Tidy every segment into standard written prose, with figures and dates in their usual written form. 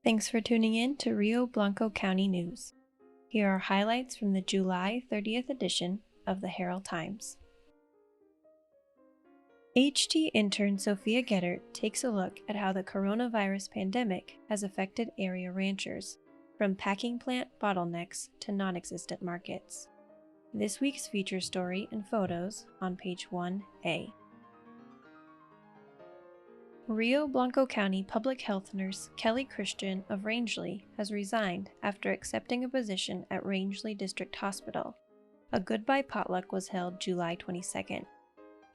Thanks for tuning in to Rio Blanco County News. Here are highlights from the July 30th edition of the Herald Times. HT intern Sophia Gettert takes a look at how the coronavirus pandemic has affected area ranchers, from packing plant bottlenecks to non-existent markets. This week's feature story and photos on page 1A. Rio Blanco County Public Health Nurse Kelly Christian of Rangeley has resigned after accepting a position at Rangeley District Hospital. A goodbye potluck was held July 22nd.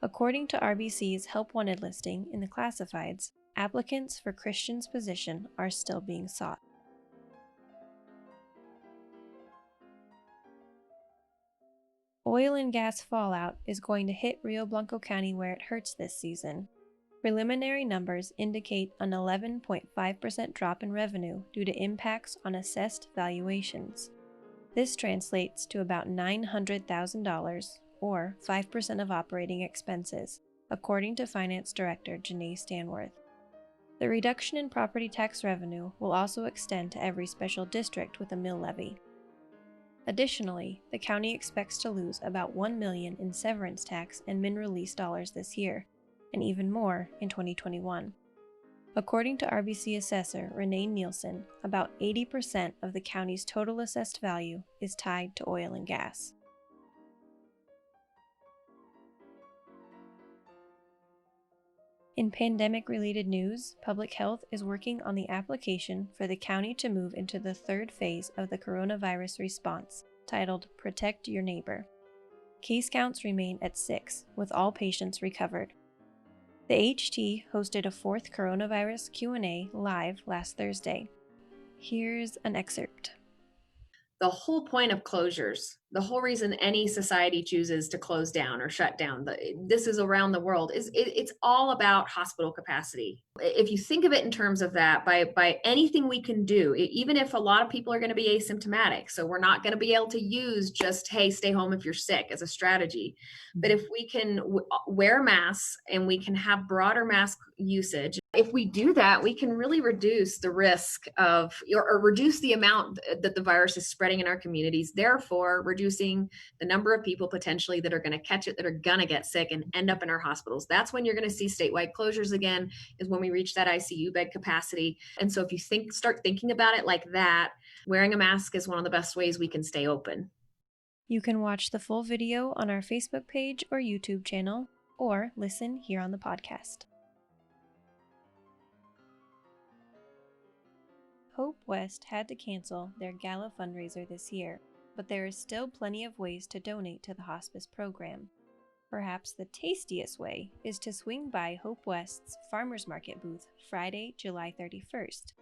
According to RBC's Help Wanted listing in the classifieds, applicants for Christian's position are still being sought. Oil and gas fallout is going to hit Rio Blanco County where it hurts this season. Preliminary numbers indicate an 11.5% drop in revenue due to impacts on assessed valuations. This translates to about $900,000, or 5% of operating expenses, according to Finance Director Janae Stanworth. The reduction in property tax revenue will also extend to every special district with a mill levy. Additionally, the county expects to lose about $1 million in severance tax and min release dollars this year, and even more in 2021. According to RBC assessor Renee Nielsen, about 80% of the county's total assessed value is tied to oil and gas. In pandemic-related news, Public Health is working on the application for the county to move into the third phase of the coronavirus response, titled Protect Your Neighbor. Case counts remain at 6, with all patients recovered. The HT hosted a fourth coronavirus Q&A live last Thursday. Here's an excerpt. The whole point of closures, the whole reason any society chooses to close down or shut down, this is around the world, it's all about hospital capacity. If you think of it in terms of that, by anything we can do, even if a lot of people are going to be asymptomatic, so we're not going to be able to use just, hey, stay home if you're sick as a strategy. But if we can wear masks and we can have broader mask usage, if we do that, we can really reduce the risk of, or reduce the amount that the virus is spreading in our communities, therefore reducing the number of people potentially that are going to catch it, that are going to get sick and end up in our hospitals. That's when you're going to see statewide closures again, is when we reach that ICU bed capacity. And so if you start thinking about it like that, wearing a mask is one of the best ways we can stay open. You can watch the full video on our Facebook page or YouTube channel, or listen here on the podcast. Hope West had to cancel their gala fundraiser this year, but there is still plenty of ways to donate to the hospice program. Perhaps the tastiest way is to swing by Hope West's Farmers Market booth Friday, July 31st,